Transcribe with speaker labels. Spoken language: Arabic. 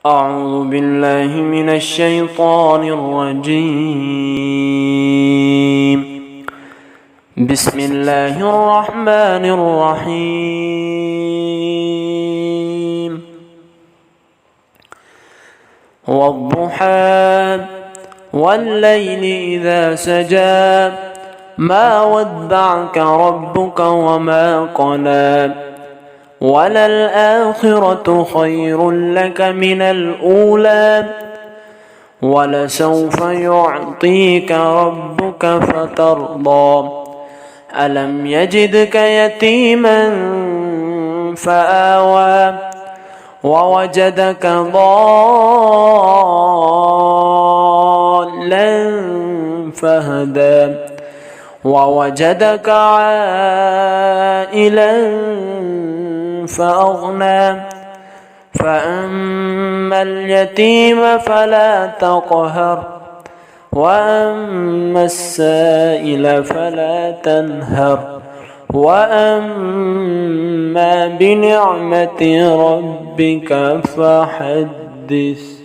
Speaker 1: أعوذ بالله من الشيطان الرجيم. بسم الله الرحمن الرحيم. والضحى والليل إذا سجى ما ودعك ربك وما قلى وللآخرة خير لك من الأولى ولسوف يعطيك ربك فترضى ألم يجدك يتيما فآوى ووجدك ضالا فهدى ووجدك عائلا فأغنى فأما اليتيم فلا تقهر وأما السائل فلا تنهر وأما بنعمة ربك فحدث.